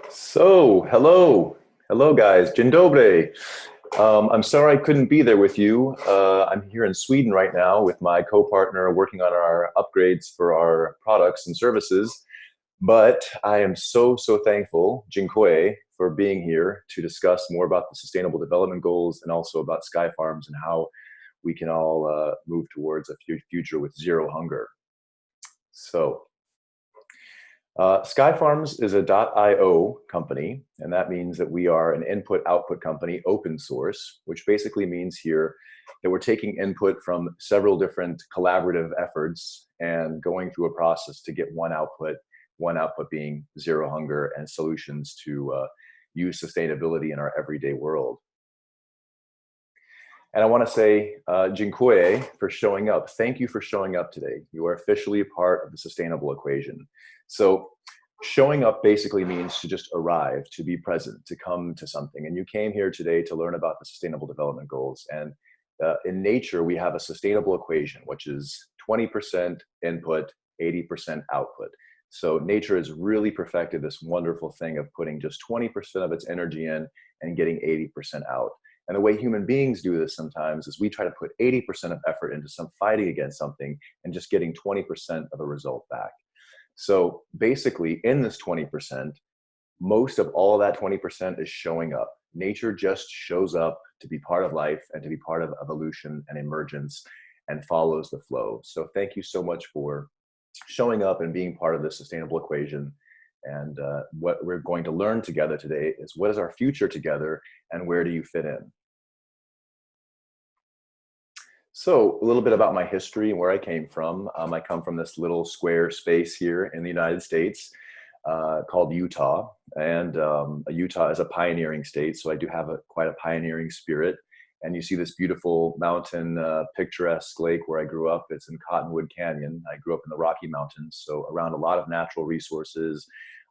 So, hello guys, dzień dobry. I'm sorry I couldn't be there with you. I'm here in Sweden right now with my co-partner working on our upgrades for our products and services. But I am so thankful, Dziękuję, for being here to discuss more about the Sustainable Development Goals and also about SkyFarms and how we can all move towards a future with zero hunger. So, SkyFarms is a .io company, and that means that we are an input-output company, open source, which basically means here that we're taking input from several different collaborative efforts and going through a process to get one output being zero hunger and solutions to use sustainability in our everyday world. And I want to say dziękuję for showing up. Thank you for showing up today. You are officially a part of the sustainable equation. So showing up basically means to just arrive, to be present, to come to something. And you came here today to learn about the Sustainable Development Goals. And in nature, we have a sustainable equation, which is 20% input, 80% output. So nature has really perfected this wonderful thing of putting just 20% of its energy in and getting 80% out. And the way human beings do this sometimes is we try to put 80% of effort into some fighting against something and just getting 20% of a result back. So basically in this 20%, most of all that 20% is showing up. Nature just shows up to be part of life and to be part of evolution and emergence and follows the flow. So thank you so much for showing up and being part of the sustainable equation. And what we're going to learn together today is what is our future together and where do you fit in? So a little bit about my history and where I came from. I come from this little square space here in the United States called Utah. And Utah is a pioneering state, so I do have quite a pioneering spirit. And you see this beautiful mountain, picturesque lake where I grew up. It's in Cottonwood Canyon. I grew up in the Rocky Mountains, so around a lot of natural resources.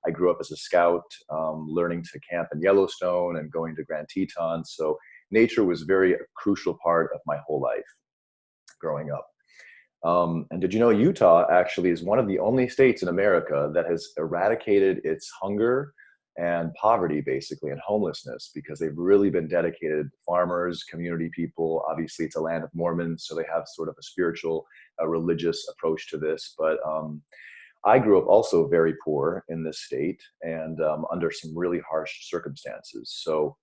I grew up as a scout, learning to camp in Yellowstone and going to Grand Tetons. So nature was a crucial part of my whole life growing up. And did you know Utah actually is one of the only states in America that has eradicated its hunger and poverty, basically, and homelessness, because they've really been dedicated farmers, community people. Obviously, it's a land of Mormons, so they have sort of a spiritual, religious approach to this. But I grew up also very poor in this state and under some really harsh circumstances. So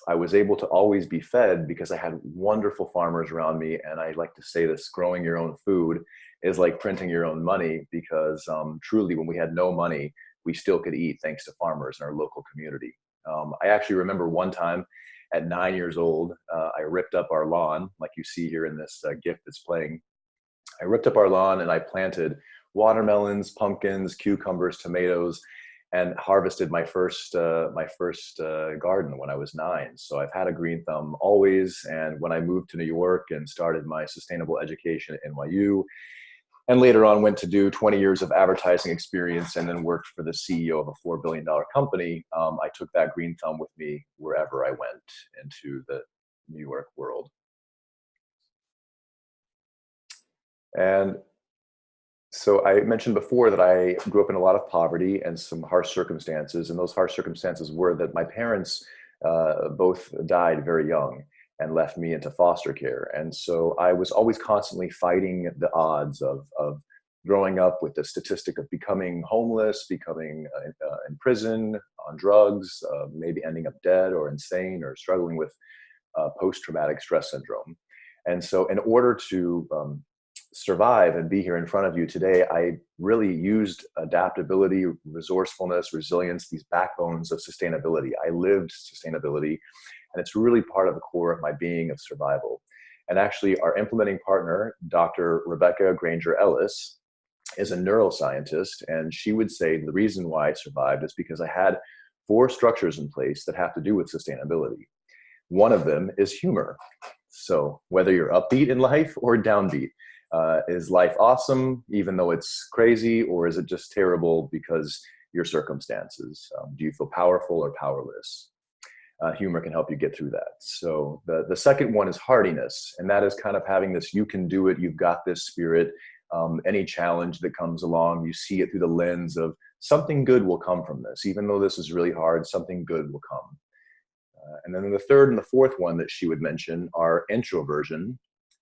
I was able to always be fed because I had wonderful farmers around me. And I like to say this, growing your own food is like printing your own money, because truly when we had no money, we still could eat thanks to farmers in our local community. I actually remember one time at 9 years old, I ripped up our lawn, like you see here in this GIF that's playing. I ripped up our lawn and I planted watermelons, pumpkins, cucumbers, tomatoes, and harvested my first garden when I was 9. So I've had a green thumb always. And when I moved to New York and started my sustainable education at NYU, and later on went to do 20 years of advertising experience and then worked for the CEO of a $4 billion company, I took that green thumb with me wherever I went into the New York world. And so I mentioned before that I grew up in a lot of poverty and some harsh circumstances. And those harsh circumstances were that my parents both died very young and left me into foster care. And so I was always constantly fighting the odds of growing up with the statistic of becoming homeless, becoming in prison, on drugs, maybe ending up dead or insane or struggling with post-traumatic stress syndrome. And so in order to survive and be here in front of you today, I really used adaptability, resourcefulness, resilience, these backbones of sustainability. I lived sustainability, and it's really part of the core of my being of survival. And actually, our implementing partner, Dr. Rebecca Granger Ellis, is a neuroscientist, and she would say the reason why I survived is because I had 4 structures in place that have to do with sustainability. One of them is humor. So whether you're upbeat in life or downbeat, is life awesome even though it's crazy, or is it just terrible because your circumstances? Do you feel powerful or powerless? Humor can help you get through that. So the second one is hardiness, and that is kind of having this you can do it, you've got this spirit. Any challenge that comes along, you see it through the lens of something good will come from this. Even though this is really hard, something good will come. And then the third and the fourth one that she would mention are introversion,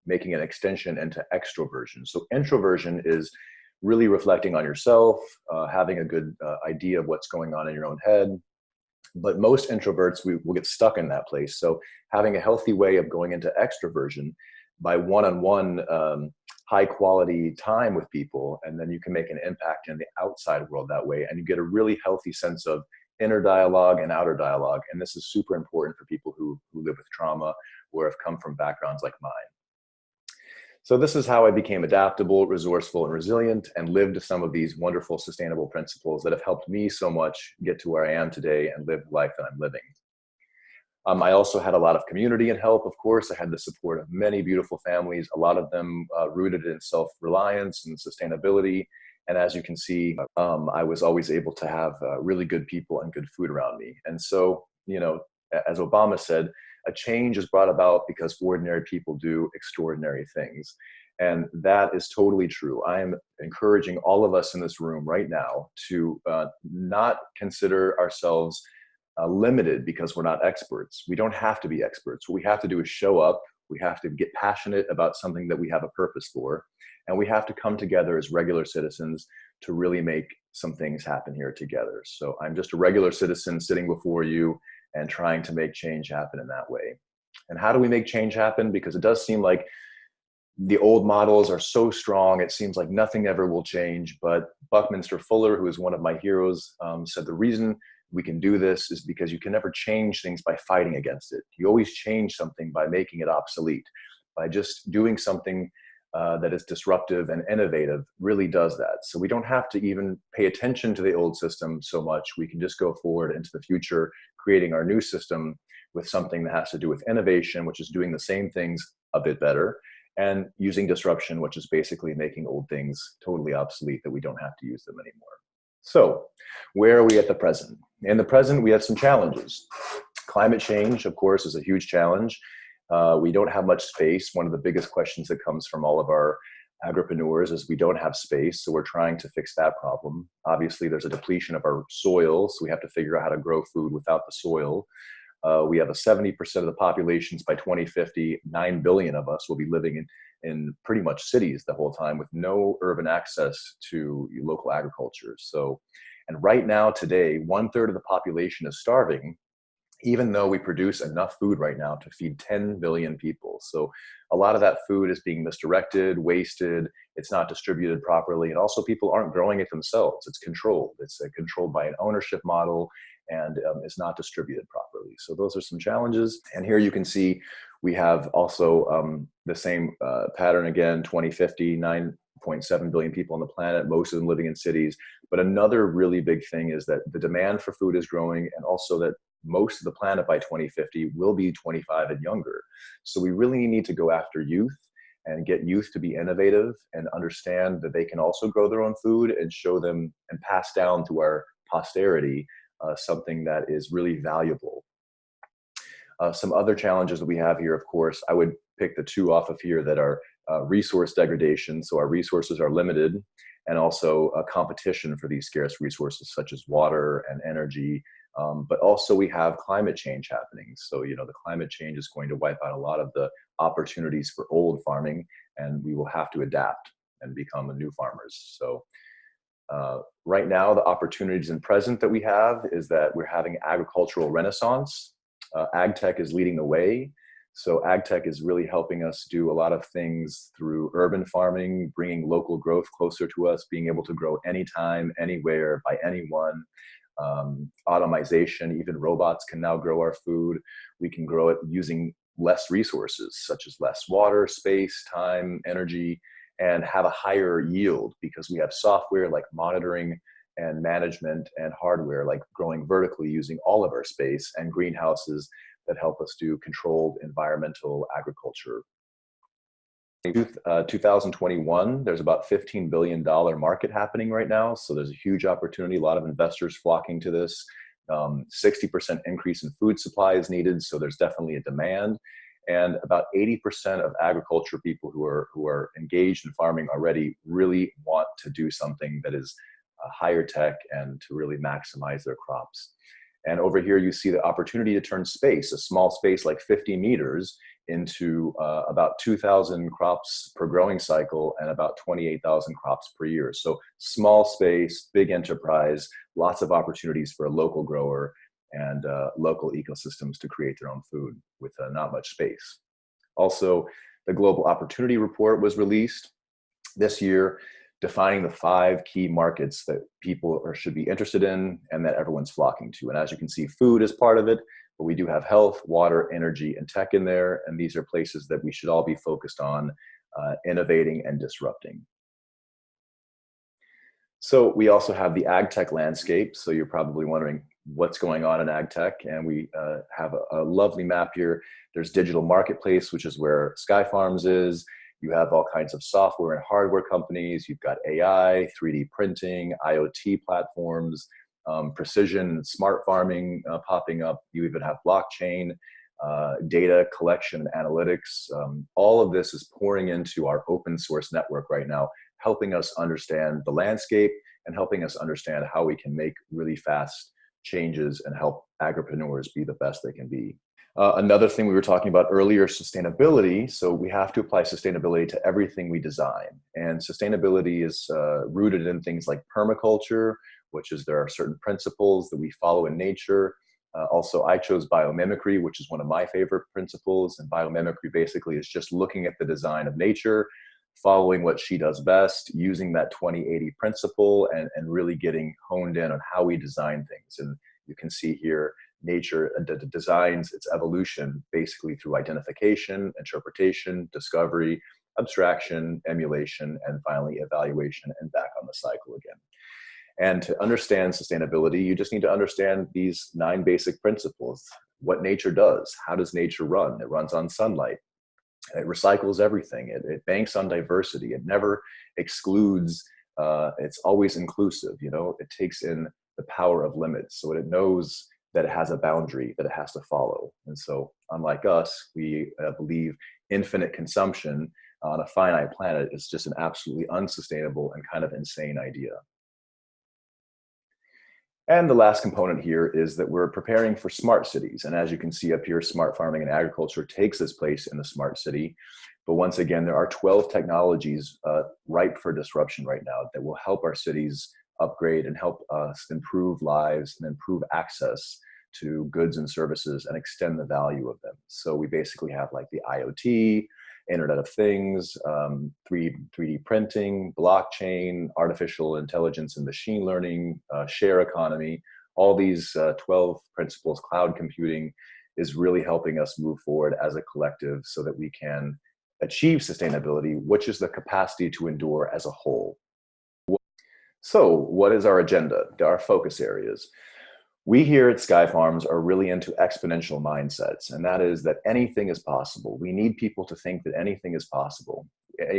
making an extension into extroversion. So introversion is really reflecting on yourself, having a good idea of what's going on in your own head. But most introverts, we will get stuck in that place. So having a healthy way of going into extroversion by one-on-one high quality time with people, and then you can make an impact in the outside world that way. And you get a really healthy sense of inner dialogue and outer dialogue. And this is super important for people who live with trauma or have come from backgrounds like mine. So this is how I became adaptable, resourceful, and resilient, and lived some of these wonderful sustainable principles that have helped me so much get to where I am today and live the life that I'm living. I also had a lot of community and help, of course. I had the support of many beautiful families, a lot of them rooted in self-reliance and sustainability. And as you can see, I was always able to have really good people and good food around me. And so, as Obama said, a change is brought about because ordinary people do extraordinary things. And that is totally true. I am encouraging all of us in this room right now to not consider ourselves limited because we're not experts. We don't have to be experts. What we have to do is show up. We have to get passionate about something that we have a purpose for. And we have to come together as regular citizens to really make some things happen here together. So I'm just a regular citizen sitting before you and trying to make change happen in that way. And how do we make change happen? Because it does seem like the old models are so strong, it seems like nothing ever will change. But Buckminster Fuller, who is one of my heroes, said the reason we can do this is because you can never change things by fighting against it. You always change something by making it obsolete. By just doing something that is disruptive and innovative really does that. So we don't have to even pay attention to the old system so much. We can just go forward into the future, creating our new system with something that has to do with innovation, which is doing the same things a bit better, and using disruption, which is basically making old things totally obsolete that we don't have to use them anymore. So where are we at the present? In the present, we have some challenges. Climate change, of course, is a huge challenge. We don't have much space. One of the biggest questions that comes from all of our agripreneurs is we don't have space, so we're trying to fix that problem. Obviously, there's a depletion of our soil, so we have to figure out how to grow food without the soil. We have a 70% of the populations by 2050, 9 billion of us will be living in pretty much cities the whole time with no urban access to local agriculture. So, and right now today, 1/3 of the population is starving, even though we produce enough food right now to feed 10 billion people. So a lot of that food is being misdirected, wasted, it's not distributed properly, and also people aren't growing it themselves. It's controlled. It's controlled by an ownership model, and it's not distributed properly. So those are some challenges. And here you can see we have also the same pattern again, 2050, 9.7 billion people on the planet, most of them living in cities. But another really big thing is that the demand for food is growing, and also that most of the planet by 2050 will be 25 and younger. So we really need to go after youth and get youth to be innovative and understand that they can also grow their own food and show them and pass down to our posterity something that is really valuable. Some other challenges that we have here, of course, I would pick the two off of here that are resource degradation. So our resources are limited, and also a competition for these scarce resources such as water and energy. But also we have climate change happening. So, the climate change is going to wipe out a lot of the opportunities for old farming, and we will have to adapt and become new farmers. So right now, the opportunities in present that we have is that we're having agricultural renaissance. AgTech is leading the way. So AgTech is really helping us do a lot of things through urban farming, bringing local growth closer to us, being able to grow anytime, anywhere, by anyone. Automation, even robots can now grow our food. We can grow it using less resources, such as less water, space, time, energy, and have a higher yield because we have software like monitoring and management, and hardware like growing vertically using all of our space, and greenhouses that help us do controlled environmental agriculture. 2021, there's about $15 billion market happening right now. So there's a huge opportunity, a lot of investors flocking to this. 60% increase in food supply is needed. So there's definitely a demand. And about 80% of agriculture people who are engaged in farming already really want to do something that is higher tech and to really maximize their crops. And over here, you see the opportunity to turn space, a small space like 50 meters, into about 2,000 crops per growing cycle and about 28,000 crops per year. So small space, big enterprise, lots of opportunities for a local grower and local ecosystems to create their own food with not much space. Also, the Global Opportunity Report was released this year, defining the 5 key markets that people should be interested in and that everyone's flocking to. And as you can see, food is part of it, but we do have health, water, energy, and tech in there. And these are places that we should all be focused on innovating and disrupting. So we also have the AgTech landscape. So you're probably wondering what's going on in AgTech. And we have a lovely map here. There's digital marketplace, which is where SkyFarms is. You have all kinds of software and hardware companies. You've got AI, 3D printing, IoT platforms, precision, smart farming popping up. You even have blockchain, data collection and analytics. All of this is pouring into our open source network right now, helping us understand the landscape and helping us understand how we can make really fast changes and help agripreneurs be the best they can be. Another thing we were talking about earlier, sustainability. So we have to apply sustainability to everything we design. And sustainability is rooted in things like permaculture, which is there are certain principles that we follow in nature. Also, I chose biomimicry, which is one of my favorite principles. And biomimicry basically is just looking at the design of nature, following what she does best, using that 20-80 principle and really getting honed in on how we design things. And you can see here, nature designs its evolution basically through identification, interpretation, discovery, abstraction, emulation, and finally evaluation and back on the cycle again. And to understand sustainability, you just need to understand these 9 basic principles. What nature does, how does nature run? It runs on sunlight. It recycles everything. It banks on diversity. It never excludes. It's always inclusive. You know, it takes in the power of limits. So it knows that it has a boundary that it has to follow. And so unlike us, we believe infinite consumption on a finite planet is just an absolutely unsustainable and kind of insane idea. And the last component here is that we're preparing for smart cities. And as you can see up here, smart farming and agriculture takes its place in the smart city. But once again, there are 12 technologies ripe for disruption right now that will help our cities upgrade and help us improve lives and improve access to goods and services and extend the value of them. So we basically have like the IoT, Internet of Things, 3D printing, blockchain, artificial intelligence and machine learning, share economy. All these 12 principles, cloud computing, is really helping us move forward as a collective so that we can achieve sustainability, which is the capacity to endure as a whole. So what is our agenda, our focus areas? We here at SkyFarms are really into exponential mindsets, and that is that anything is possible. We need people to think that anything is possible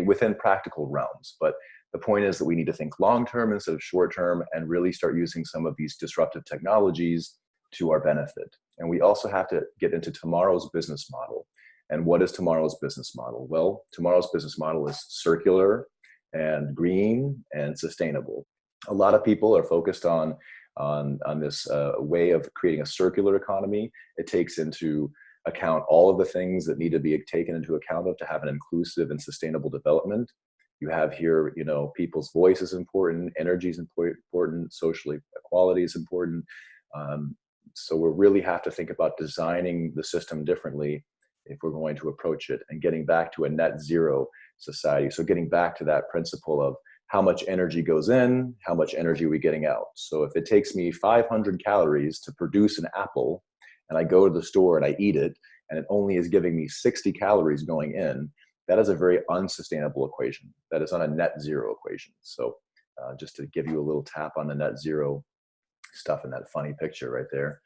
within practical realms. But the point is that we need to think long-term instead of short-term and really start using some of these disruptive technologies to our benefit. And we also have to get into tomorrow's business model. And what is tomorrow's business model? Well, tomorrow's business model is circular and green and sustainable. A lot of people are focused on this way of creating a circular economy. It takes into account all of the things that need to be taken into account of to have an inclusive and sustainable development. You have here, you know, people's voice is important, energy is important, social equality is important. So we really have to think about designing the system differently if we're going to approach it and getting back to a net zero society. So getting back to that principle of how much energy goes in, how much energy are we getting out. So if it takes me 500 calories to produce an apple and I go to the store and I eat it and it only is giving me 60 calories going in, that is a very unsustainable equation. That is on a net zero equation. So just to give you a little tap on the net zero stuff in that funny picture right there.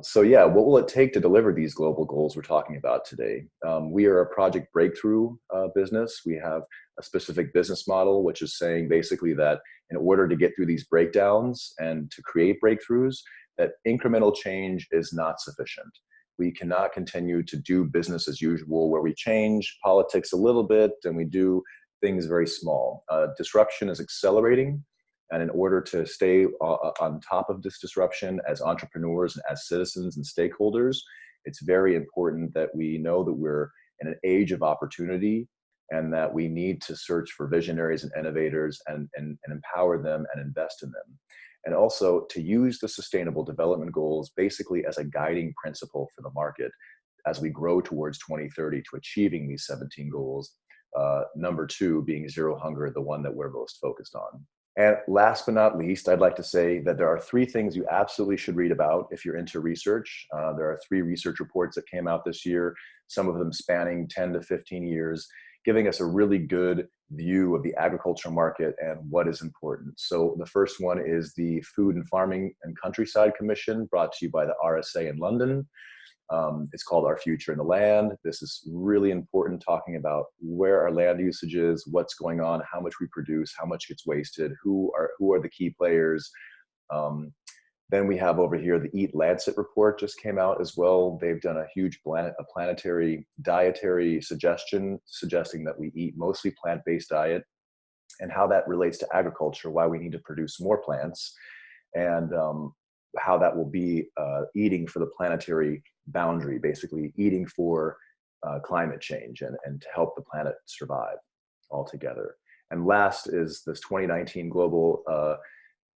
So yeah, what will it take to deliver these global goals we're talking about today? We are a project breakthrough business. We have a specific business model, which is saying basically that in order to get through these breakdowns and to create breakthroughs, that incremental change is not sufficient. We cannot continue to do business as usual where we change politics a little bit and we do things very small. Disruption is accelerating. And in order to stay on top of this disruption as entrepreneurs and as citizens and stakeholders, it's very important that we know that we're in an age of opportunity and that we need to search for visionaries and innovators and empower them and invest in them. And also to use the Sustainable Development Goals basically as a guiding principle for the market as we grow towards 2030 to achieving these 17 goals. Number 2 being zero hunger, the one that we're most focused on. And last but not least, I'd like to say that there are 3 things you absolutely should read about if you're into research. There are 3 research reports that came out this year, some of them spanning 10 to 15 years, giving us a really good view of the agricultural market and what is important. So the first one is the Food and Farming and Countryside Commission, brought to you by the RSA in London. It's called Our Future in the Land. This is really important, talking about where our land usage is, what's going on, how much we produce, how much gets wasted, who are the key players. Then we have over here the Eat Lancet report just came out as well. They've done a huge planetary dietary suggesting that we eat mostly plant-based diet and how that relates to agriculture, why we need to produce more plants, and how that will be eating for the planetary boundary, basically eating for climate change and to help the planet survive altogether. And last is this 2019 Global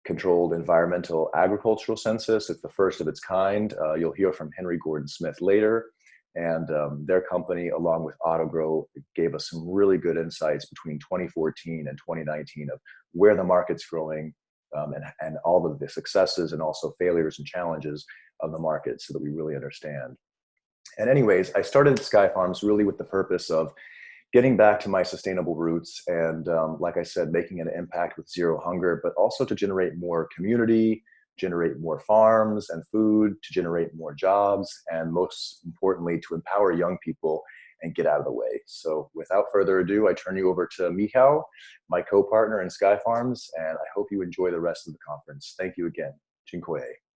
Controlled Environmental Agricultural Census. It's the first of its kind. You'll hear from Henry Gordon Smith later. And their company, along with Autogrow, gave us some really good insights between 2014 and 2019 of where the market's growing, and all of the successes and also failures and challenges of the market so that we really understand. And anyways, I started SkyFarms really with the purpose of getting back to my sustainable roots and, like I said, making an impact with zero hunger, but also to generate more community, generate more farms and food, to generate more jobs, and most importantly, to empower young people and get out of the way. So without further ado, I turn you over to Michał, my co-partner in SkyFarms, and I hope you enjoy the rest of the conference. Thank you again. Dziękuję.